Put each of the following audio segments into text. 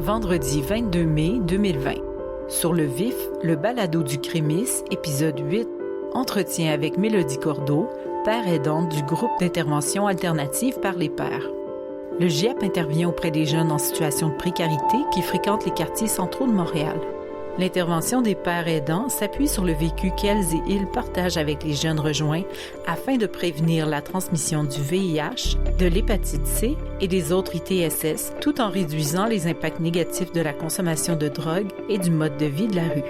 vendredi 22 mai 2020. Sur le vif, le balado du Crémis, épisode 8, entretien avec Mélodie Cordeau, père aidante du groupe d'intervention alternative par les pairs. Le GIAP intervient auprès des jeunes en situation de précarité qui fréquentent les quartiers centraux de Montréal. L'intervention des pères aidants s'appuie sur le vécu qu'elles et ils partagent avec les jeunes rejoints afin de prévenir la transmission du VIH, de l'hépatite C et des autres ITSS, tout en réduisant les impacts négatifs de la consommation de drogue et du mode de vie de la rue.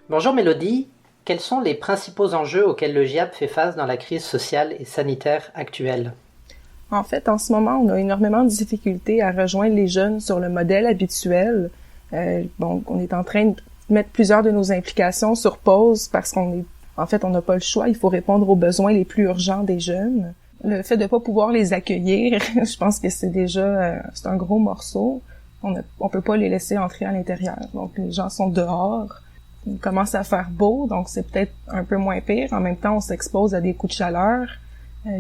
Bonjour Mélodie, quels sont les principaux enjeux auxquels le GIAP fait face dans la crise sociale et sanitaire actuelle? En fait, en ce moment, on a énormément de difficultés à rejoindre les jeunes sur le modèle habituel. On est en train de mettre plusieurs de nos implications sur pause parce on n'a pas le choix. Il faut répondre aux besoins les plus urgents des jeunes. Le fait de pas pouvoir les accueillir, je pense que c'est déjà c'est un gros morceau. On peut pas les laisser entrer à l'intérieur. Donc, les gens sont dehors. Il commence à faire beau, donc c'est peut-être un peu moins pire. En même temps, on s'expose à des coups de chaleur.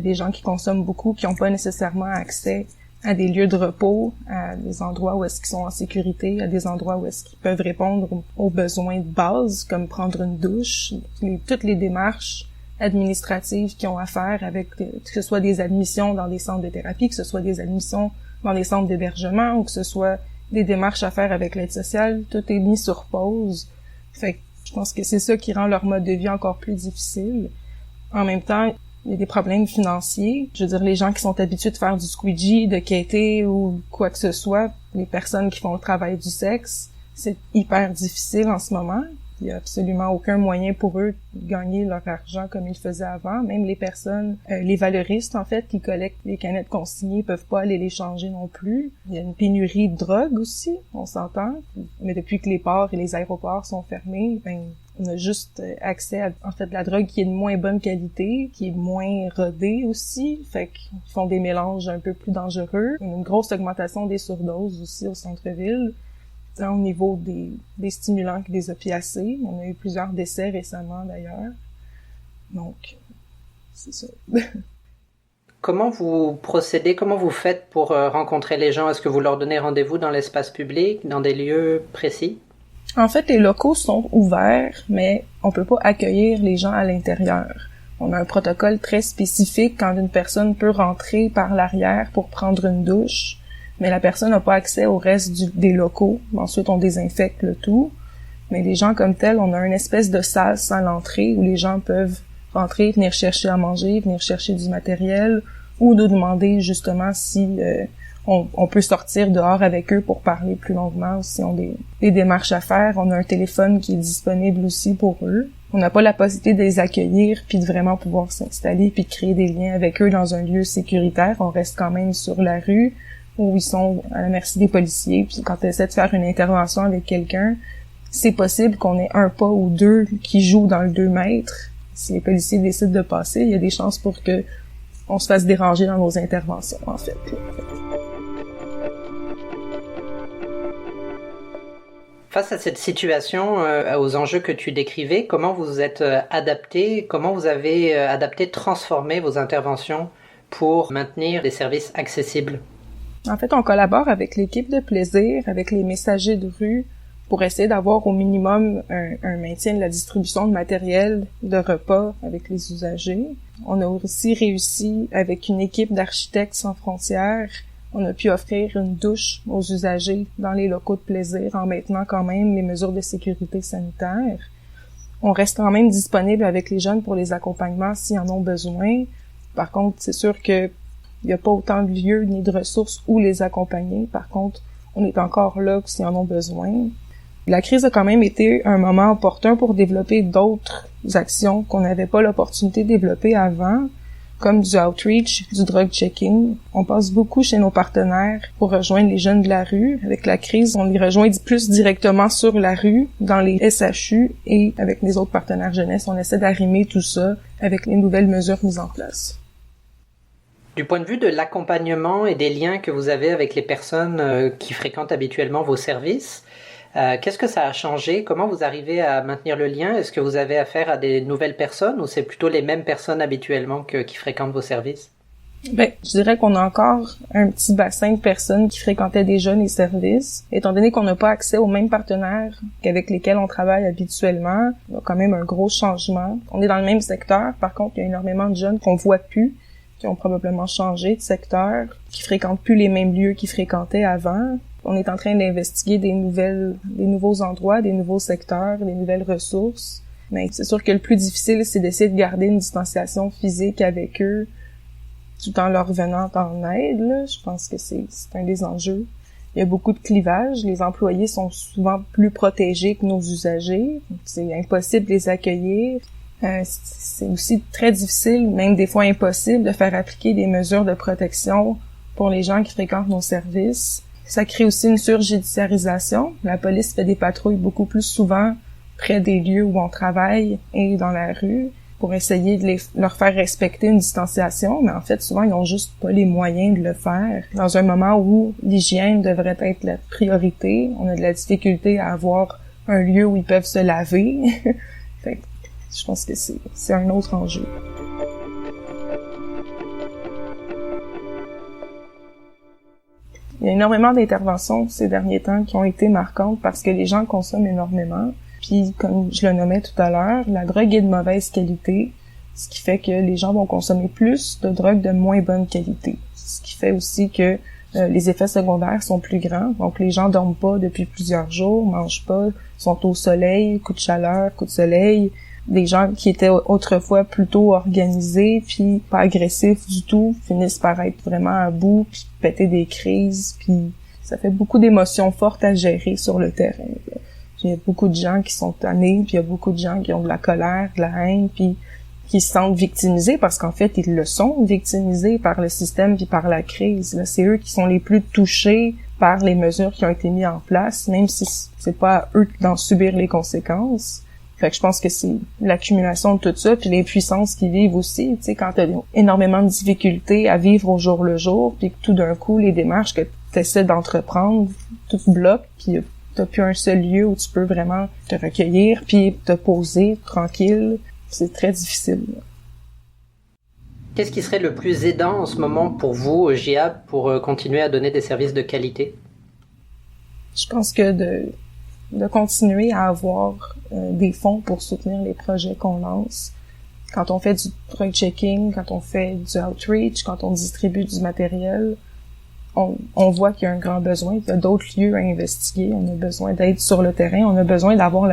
Des gens qui consomment beaucoup, qui n'ont pas nécessairement accès à des lieux de repos, à des endroits où est-ce qu'ils sont en sécurité, à des endroits où est-ce qu'ils peuvent répondre aux besoins de base, comme prendre une douche, toutes les démarches administratives qu'ils ont à faire avec, que ce soit des admissions dans des centres de thérapie, que ce soit des admissions dans des centres d'hébergement, ou que ce soit des démarches à faire avec l'aide sociale, tout est mis sur pause. Fait que je pense que c'est ça qui rend leur mode de vie encore plus difficile. En même temps, il y a des problèmes financiers. Je veux dire, les gens qui sont habitués de faire du squeegee, de quêter ou quoi que ce soit, les personnes qui font le travail du sexe, c'est hyper difficile en ce moment. Il y a absolument aucun moyen pour eux de gagner leur argent comme ils faisaient avant. Même les personnes, les valoristes, en fait, qui collectent les canettes consignées, peuvent pas aller les changer non plus. Il y a une pénurie de drogue aussi, on s'entend. Mais depuis que les ports et les aéroports sont fermés, on a juste accès à, en fait, de la drogue qui est de moins bonne qualité, qui est moins rodée aussi. Fait qu'ils font des mélanges un peu plus dangereux. Il y a une grosse augmentation des surdoses aussi au centre-ville. Au niveau des stimulants et des opiacés. On a eu plusieurs décès récemment, d'ailleurs. Donc, c'est ça. Comment vous procédez, comment vous faites pour rencontrer les gens? Est-ce que vous leur donnez rendez-vous dans l'espace public, dans des lieux précis? En fait, les locaux sont ouverts, mais on peut pas accueillir les gens à l'intérieur. On a un protocole très spécifique quand une personne peut rentrer par l'arrière pour prendre une douche, mais la personne n'a pas accès au reste des locaux. Ensuite, on désinfecte le tout. Mais les gens comme tels, on a une espèce de salle sans l'entrée où les gens peuvent rentrer, venir chercher à manger, venir chercher du matériel ou nous demander justement si on peut sortir dehors avec eux pour parler plus longuement ou si on a des démarches à faire. On a un téléphone qui est disponible aussi pour eux. On n'a pas la possibilité de les accueillir puis de vraiment pouvoir s'installer puis de créer des liens avec eux dans un lieu sécuritaire. On reste quand même sur la rue où ils sont à la merci des policiers. Puis quand tu essaies de faire une intervention avec quelqu'un, c'est possible qu'on ait un pas ou deux qui jouent dans le 2 mètres. Si les policiers décident de passer, il y a des chances pour que on se fasse déranger dans nos interventions, en fait. Face à cette situation, aux enjeux que tu décrivais, comment vous êtes adapté, comment vous avez adapté, transformé vos interventions pour maintenir des services accessibles? En fait, on collabore avec l'équipe de plaisir, avec les messagers de rue, pour essayer d'avoir au minimum un maintien de la distribution de matériel de repas avec les usagers. On a aussi réussi, avec une équipe d'architectes sans frontières, on a pu offrir une douche aux usagers dans les locaux de plaisir en maintenant quand même les mesures de sécurité sanitaire. On reste quand même disponible avec les jeunes pour les accompagnements s'ils en ont besoin. Par contre, c'est sûr que il n'y a pas autant de lieux ni de ressources où les accompagner. Par contre, on est encore là s'ils en ont besoin. La crise a quand même été un moment opportun pour développer d'autres actions qu'on n'avait pas l'opportunité de développer avant, comme du outreach, du drug checking. On passe beaucoup chez nos partenaires pour rejoindre les jeunes de la rue. Avec la crise, on les rejoint plus directement sur la rue, dans les SHU, et avec les autres partenaires jeunesse, on essaie d'arrimer tout ça avec les nouvelles mesures mises en place. Du point de vue de l'accompagnement et des liens que vous avez avec les personnes qui fréquentent habituellement vos services, qu'est-ce que ça a changé? Comment vous arrivez à maintenir le lien? Est-ce que vous avez affaire à des nouvelles personnes ou c'est plutôt les mêmes personnes habituellement qui fréquentent vos services? Je dirais qu'on a encore un petit bassin de personnes qui fréquentaient déjà les services. Étant donné qu'on n'a pas accès aux mêmes partenaires qu'avec lesquels on travaille habituellement, il y a quand même un gros changement. On est dans le même secteur, par contre, il y a énormément de jeunes qu'on voit plus, qui ont probablement changé de secteur, qui fréquentent plus les mêmes lieux qu'ils fréquentaient avant. On est en train d'investiguer des nouveaux endroits, des nouveaux secteurs, des nouvelles ressources. Mais c'est sûr que le plus difficile, c'est d'essayer de garder une distanciation physique avec eux, tout en leur venant en aide, là. Je pense que c'est un des enjeux. Il y a beaucoup de clivages. Les employés sont souvent plus protégés que nos usagers. C'est impossible de les accueillir. C'est aussi très difficile, même des fois impossible, de faire appliquer des mesures de protection pour les gens qui fréquentent nos services. Ça crée aussi une surjudiciarisation. La police fait des patrouilles beaucoup plus souvent près des lieux où on travaille et dans la rue, pour essayer de leur faire respecter une distanciation, mais en fait, souvent, ils ont juste pas les moyens de le faire. Dans un moment où l'hygiène devrait être la priorité, on a de la difficulté à avoir un lieu où ils peuvent se laver. Fait que je pense que c'est un autre enjeu. Il y a énormément d'interventions ces derniers temps qui ont été marquantes parce que les gens consomment énormément. Puis, comme je le nommais tout à l'heure, la drogue est de mauvaise qualité, ce qui fait que les gens vont consommer plus de drogue de moins bonne qualité. Ce qui fait aussi que les effets secondaires sont plus grands. Donc, les gens dorment pas depuis plusieurs jours, mangent pas, sont au soleil, coup de chaleur, coup de soleil. Des gens qui étaient autrefois plutôt organisés, puis pas agressifs du tout, finissent par être vraiment à bout, puis péter des crises, puis ça fait beaucoup d'émotions fortes à gérer sur le terrain, là. Il y a beaucoup de gens qui sont tannés, puis il y a beaucoup de gens qui ont de la colère, de la haine, puis qui se sentent victimisés parce qu'en fait, ils le sont victimisés par le système puis par la crise. Là, c'est eux qui sont les plus touchés par les mesures qui ont été mises en place, même si c'est pas à eux d'en subir les conséquences. Fait que je pense que c'est l'accumulation de tout ça, puis les puissances qui vivent aussi. Tu sais, quand t'as énormément de difficultés à vivre au jour le jour, puis que tout d'un coup, les démarches que t'essaies d'entreprendre, tout bloque, puis t'as plus un seul lieu où tu peux vraiment te recueillir puis te poser tranquille. C'est très difficile. Qu'est-ce qui serait le plus aidant en ce moment pour vous, au GIAB, pour continuer à donner des services de qualité? Je pense que de continuer à avoir des fonds pour soutenir les projets qu'on lance. Quand on fait du drug checking, quand on fait du outreach, quand on distribue du matériel, on voit qu'il y a un grand besoin, qu'il y a d'autres lieux à investiguer, on a besoin d'être sur le terrain, on a besoin d'avoir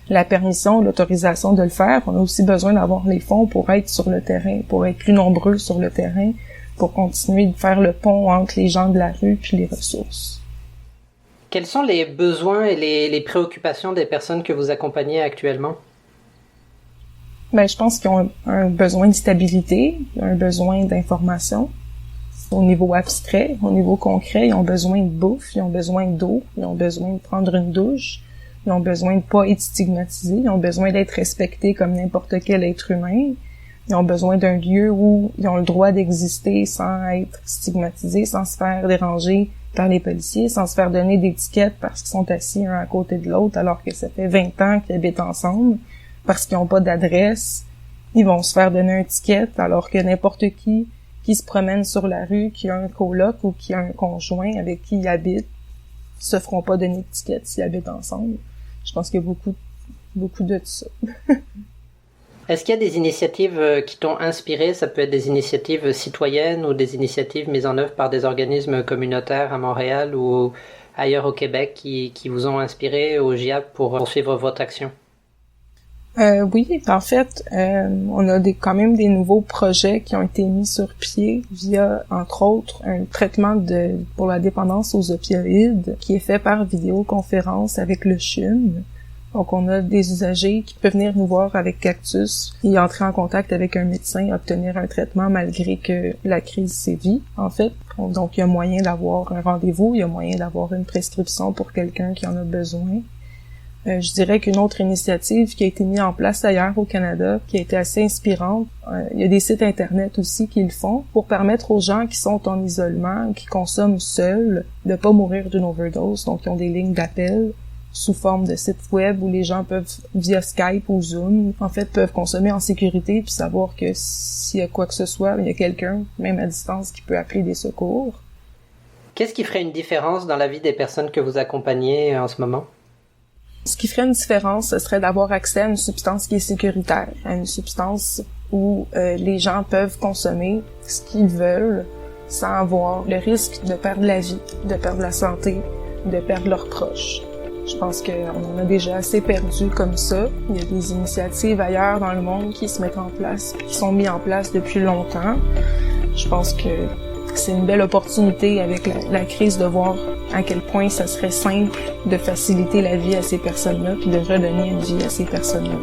la permission, l'autorisation de le faire, on a aussi besoin d'avoir les fonds pour être sur le terrain, pour être plus nombreux sur le terrain, pour continuer de faire le pont entre les gens de la rue puis les ressources. Quels sont les besoins et les préoccupations des personnes que vous accompagnez actuellement? Je pense qu'ils ont un besoin de stabilité, un besoin d'information. Au niveau abstrait, au niveau concret, ils ont besoin de bouffe, ils ont besoin d'eau, ils ont besoin de prendre une douche, ils ont besoin de pas être stigmatisés, ils ont besoin d'être respectés comme n'importe quel être humain, ils ont besoin d'un lieu où ils ont le droit d'exister sans être stigmatisés, sans se faire déranger par les policiers, sans se faire donner d'étiquettes parce qu'ils sont assis un à côté de l'autre alors que ça fait 20 ans qu'ils habitent ensemble, parce qu'ils n'ont pas d'adresse, ils vont se faire donner une étiquette alors que n'importe qui se promène sur la rue, qui a un coloc ou qui a un conjoint avec qui ils habitent, se feront pas donner d'étiquette s'ils habitent ensemble. Je pense qu'il y a beaucoup de ça. Est-ce qu'il y a des initiatives qui t'ont inspiré? Ça peut être des initiatives citoyennes ou des initiatives mises en œuvre par des organismes communautaires à Montréal ou ailleurs au Québec qui vous ont inspiré au GIAB pour poursuivre votre action? Oui, en fait, on a quand même des nouveaux projets qui ont été mis sur pied via, entre autres, un traitement pour la dépendance aux opioïdes qui est fait par vidéoconférence avec le CHUM. Donc, on a des usagers qui peuvent venir nous voir avec Cactus et entrer en contact avec un médecin, obtenir un traitement malgré que la crise sévit, en fait. Donc, il y a moyen d'avoir un rendez-vous, il y a moyen d'avoir une prescription pour quelqu'un qui en a besoin. Je dirais qu'une autre initiative qui a été mise en place ailleurs au Canada, qui a été assez inspirante, il y a des sites internet aussi qui le font pour permettre aux gens qui sont en isolement, qui consomment seuls, de pas mourir d'une overdose. Donc, ils ont des lignes d'appel sous forme de sites web où les gens peuvent, via Skype ou Zoom, en fait, peuvent consommer en sécurité puis savoir que s'il y a quoi que ce soit, il y a quelqu'un, même à distance, qui peut appeler des secours. Qu'est-ce qui ferait une différence dans la vie des personnes que vous accompagnez en ce moment? Ce qui ferait une différence, ce serait d'avoir accès à une substance qui est sécuritaire, à une substance où les gens peuvent consommer ce qu'ils veulent sans avoir le risque de perdre la vie, de perdre la santé, de perdre leurs proches. Je pense qu'on en a déjà assez perdu comme ça. Il y a des initiatives ailleurs dans le monde qui se mettent en place, qui sont mises en place depuis longtemps. Je pense que c'est une belle opportunité avec la crise de voir à quel point ça serait simple de faciliter la vie à ces personnes-là puis de redonner une vie à ces personnes-là.